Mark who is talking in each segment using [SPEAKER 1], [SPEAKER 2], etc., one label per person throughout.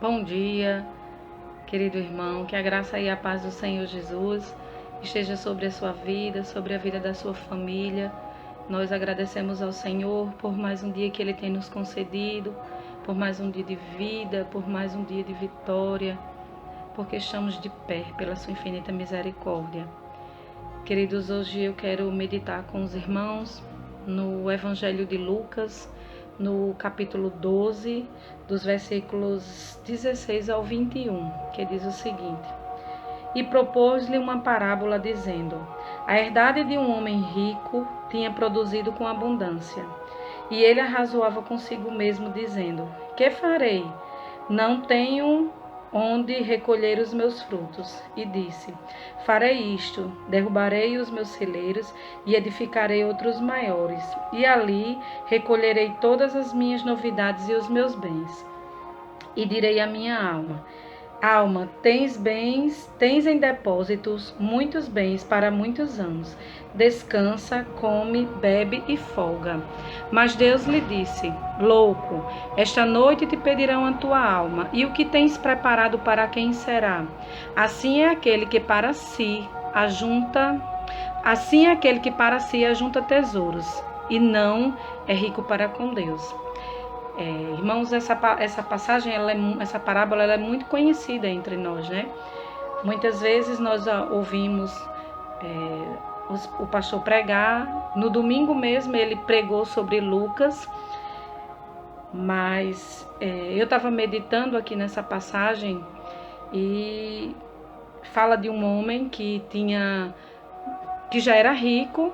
[SPEAKER 1] Bom dia, querido irmão, que a graça e a paz do Senhor Jesus esteja sobre a sua vida, sobre a vida da sua família. Nós agradecemos ao Senhor por mais um dia que Ele tem nos concedido, por mais um dia de vida, por mais um dia de vitória, porque estamos de pé pela sua infinita misericórdia. Queridos, hoje eu quero meditar com os irmãos no Evangelho de Lucas, no capítulo 12, dos versículos 16 ao 21, que diz o seguinte: E propôs-lhe uma parábola dizendo: A herdade de um homem rico tinha produzido com abundância. E ele arrazoava consigo mesmo, dizendo: Que farei? Não tenho onde recolher os meus frutos. E disse: Farei isto, derrubarei os meus celeiros e edificarei outros maiores, e ali recolherei todas as minhas novidades e os meus bens. E direi à minha alma: Alma, tens em depósitos muitos bens para muitos anos. Descansa, come, bebe e folga. Mas Deus lhe disse: Louco, esta noite te pedirão a tua alma, e o que tens preparado para quem será? Assim é aquele que para si ajunta tesouros, e não é rico para com Deus. Irmãos, essa passagem, essa parábola, ela é muito conhecida entre nós, né? Muitas vezes nós ouvimos o pastor pregar. No domingo mesmo ele pregou sobre Lucas, mas eu estava meditando aqui nessa passagem e fala de um homem que já era rico,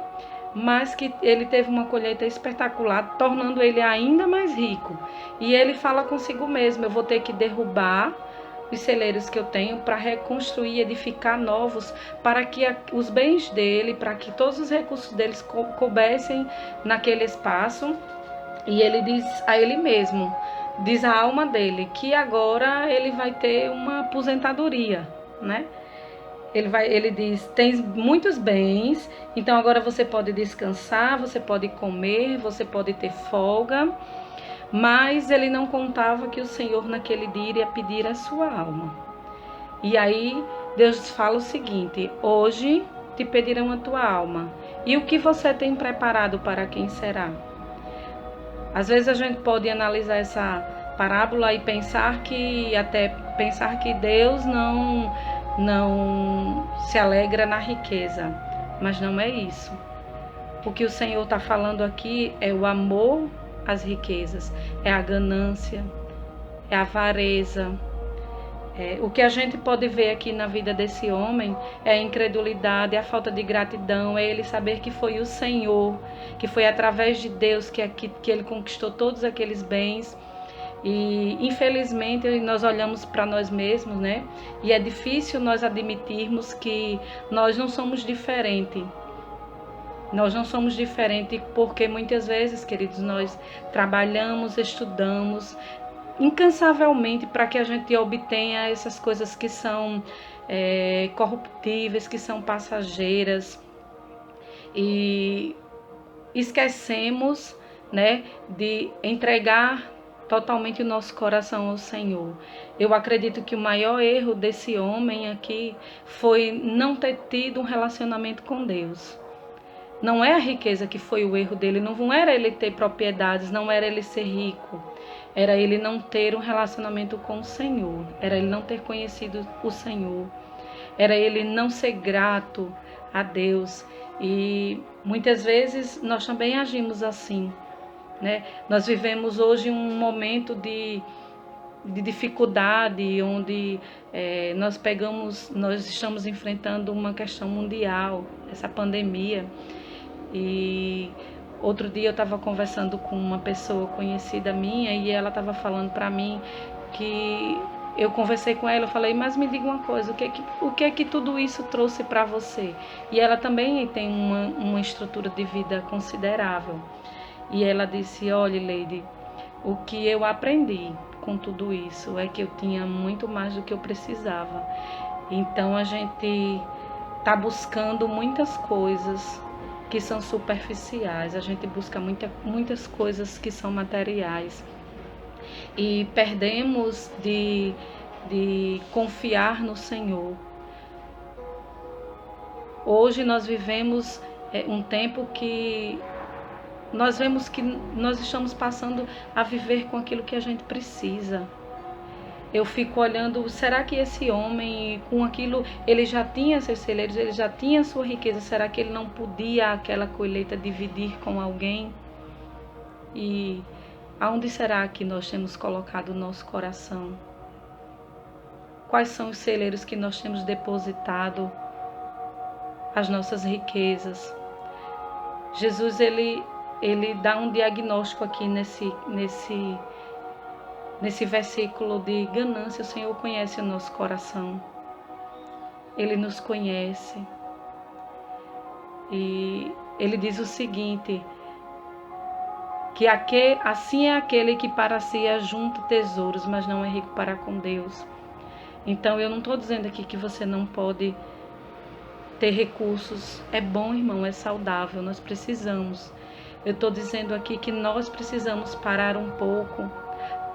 [SPEAKER 1] mas que ele teve uma colheita espetacular, tornando ele ainda mais rico. E ele fala consigo mesmo: eu vou ter que derrubar os celeiros que eu tenho para reconstruir, edificar novos, para que os bens dele, para que todos os recursos deles coubessem naquele espaço. E ele diz a ele mesmo, diz a alma dele, que agora ele vai ter uma aposentadoria, né? Ele diz: tens muitos bens, então agora você pode descansar, você pode comer, você pode ter folga. Mas ele não contava que o Senhor naquele dia iria pedir a sua alma. E aí Deus fala o seguinte: hoje te pedirão a tua alma. E o que você tem preparado para quem será? Às vezes a gente pode analisar essa parábola e pensar que Deus não se alegra na riqueza, mas não é isso. O que o Senhor está falando aqui é o amor às riquezas, é a ganância, é a avareza. O que a gente pode ver aqui na vida desse homem é a incredulidade, a falta de gratidão, é ele saber que foi o Senhor, que foi através de Deus que ele conquistou todos aqueles bens. E infelizmente nós olhamos para nós mesmos, né? E é difícil nós admitirmos que nós não somos diferentes. Nós não somos diferentes porque muitas vezes, queridos, nós trabalhamos, estudamos incansavelmente para que a gente obtenha essas coisas que são corruptíveis, que são passageiras. E esquecemos, né, de entregar totalmente o nosso coração ao Senhor. Eu acredito que o maior erro desse homem aqui foi não ter tido um relacionamento com Deus. Não é a riqueza que foi o erro dele, não era ele ter propriedades, não era ele ser rico, era ele não ter um relacionamento com o Senhor, era ele não ter conhecido o Senhor, era ele não ser grato a Deus. E muitas vezes nós também agimos assim, né? Nós vivemos hoje um momento de dificuldade, onde nós estamos enfrentando uma questão mundial, essa pandemia. E outro dia eu estava conversando com uma pessoa conhecida minha e ela estava falando para mim que eu conversei com ela, eu falei: mas me diga uma coisa, o que é que tudo isso trouxe para você? E ela também tem uma estrutura de vida considerável. E ela disse: olha, Leide, o que eu aprendi com tudo isso é que eu tinha muito mais do que eu precisava. Então a gente está buscando muitas coisas que são superficiais, a gente busca muitas coisas que são materiais. e perdemos de confiar no Senhor. Hoje nós vivemos um tempo que nós vemos que nós estamos passando a viver com aquilo que a gente precisa. Eu fico olhando, será que esse homem, com aquilo, ele já tinha seus celeiros, ele já tinha sua riqueza, será que ele não podia aquela colheita dividir com alguém? E aonde será que nós temos colocado o nosso coração? Quais são os celeiros que nós temos depositado as nossas riquezas? Jesus, ele dá um diagnóstico aqui nesse versículo de ganância. O Senhor conhece o nosso coração. Ele nos conhece. E ele diz o seguinte, que assim é aquele que para si ajunta tesouros, mas não é rico para com Deus. Então eu não estou dizendo aqui que você não pode ter recursos. É bom, irmão, é saudável, nós precisamos. Eu estou dizendo aqui que nós precisamos parar um pouco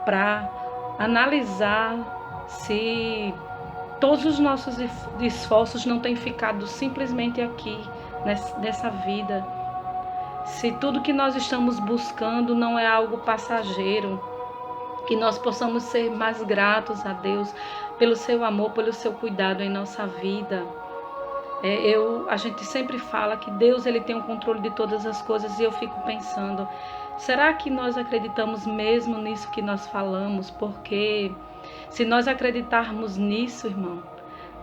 [SPEAKER 1] para analisar se todos os nossos esforços não têm ficado simplesmente aqui, nessa vida. Se tudo que nós estamos buscando não é algo passageiro, que nós possamos ser mais gratos a Deus pelo seu amor, pelo seu cuidado em nossa vida. A gente sempre fala que Deus ele tem o controle de todas as coisas, e eu fico pensando, será que nós acreditamos mesmo nisso que nós falamos? Porque se nós acreditarmos nisso, irmão,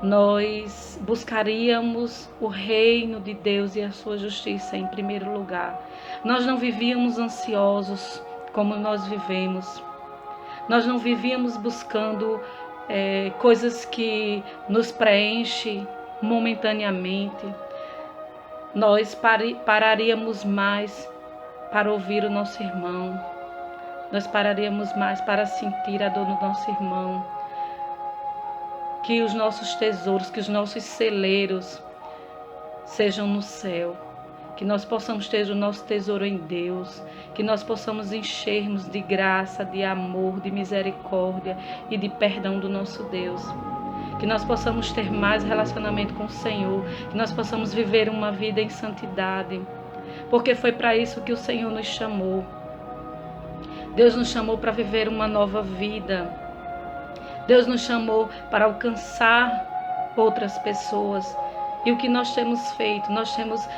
[SPEAKER 1] nós buscaríamos o reino de Deus e a sua justiça em primeiro lugar. Nós não vivíamos ansiosos como nós vivemos. Nós não vivíamos buscando coisas que nos preenchem momentaneamente. Nós pararíamos mais para ouvir o nosso irmão. Nós pararíamos mais para sentir a dor do nosso irmão. Que os nossos tesouros, que os nossos celeiros sejam no céu. Que nós possamos ter o nosso tesouro em Deus. Que nós possamos enchermos de graça, de amor, de misericórdia e de perdão do nosso Deus. Que nós possamos ter mais relacionamento com o Senhor. Que nós possamos viver uma vida em santidade. Porque foi para isso que o Senhor nos chamou. Deus nos chamou para viver uma nova vida. Deus nos chamou para alcançar outras pessoas. E o que nós temos feito? Nós temos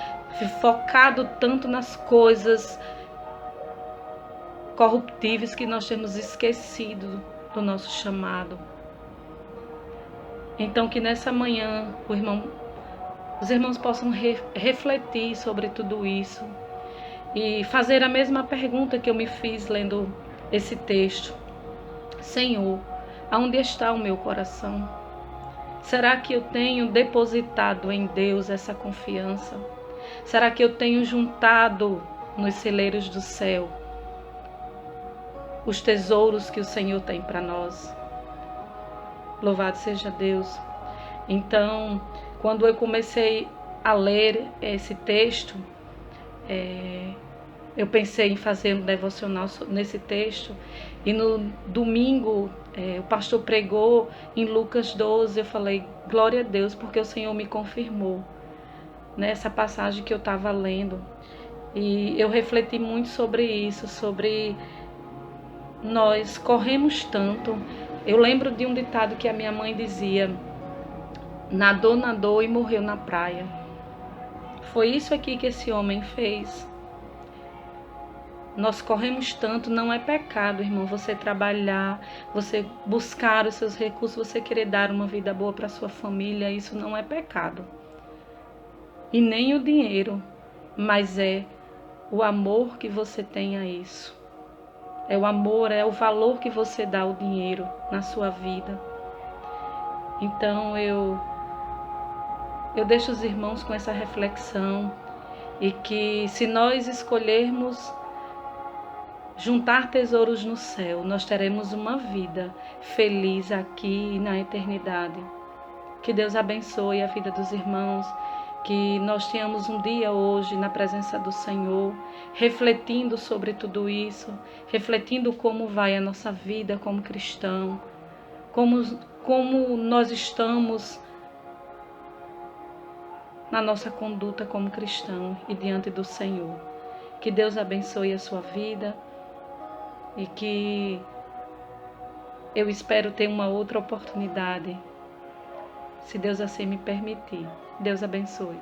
[SPEAKER 1] focado tanto nas coisas corruptíveis que nós temos esquecido do nosso chamado. Então que nessa manhã os irmãos possam refletir sobre tudo isso e fazer a mesma pergunta que eu me fiz lendo esse texto. Senhor, aonde está o meu coração? Será que eu tenho depositado em Deus essa confiança? Será que eu tenho juntado nos celeiros do céu os tesouros que o Senhor tem para nós? Louvado seja Deus. Então, quando eu comecei a ler esse texto, eu pensei em fazer um devocional nesse texto. E no domingo, o pastor pregou em Lucas 12. Eu falei, glória a Deus, porque o Senhor me confirmou nessa passagem que eu estava lendo. E eu refleti muito sobre isso, sobre nós corremos tanto. Eu lembro de um ditado que a minha mãe dizia, nadou e morreu na praia. Foi isso aqui que esse homem fez. Nós corremos tanto, não é pecado, irmão, você trabalhar, você buscar os seus recursos, você querer dar uma vida boa para sua família, isso não é pecado. E nem o dinheiro, mas é o amor que você tem a isso. É o amor, é o valor que você dá ao dinheiro na sua vida. Então eu deixo os irmãos com essa reflexão, e que se nós escolhermos juntar tesouros no céu, nós teremos uma vida feliz aqui e na eternidade. Que Deus abençoe a vida dos irmãos, Que nós tenhamos um dia hoje na presença do Senhor, refletindo sobre tudo isso, refletindo como vai a nossa vida como cristão, como nós estamos na nossa conduta como cristão e diante do Senhor. Que Deus abençoe a sua vida e que eu espero ter uma outra oportunidade, se Deus assim me permitir. Deus abençoe.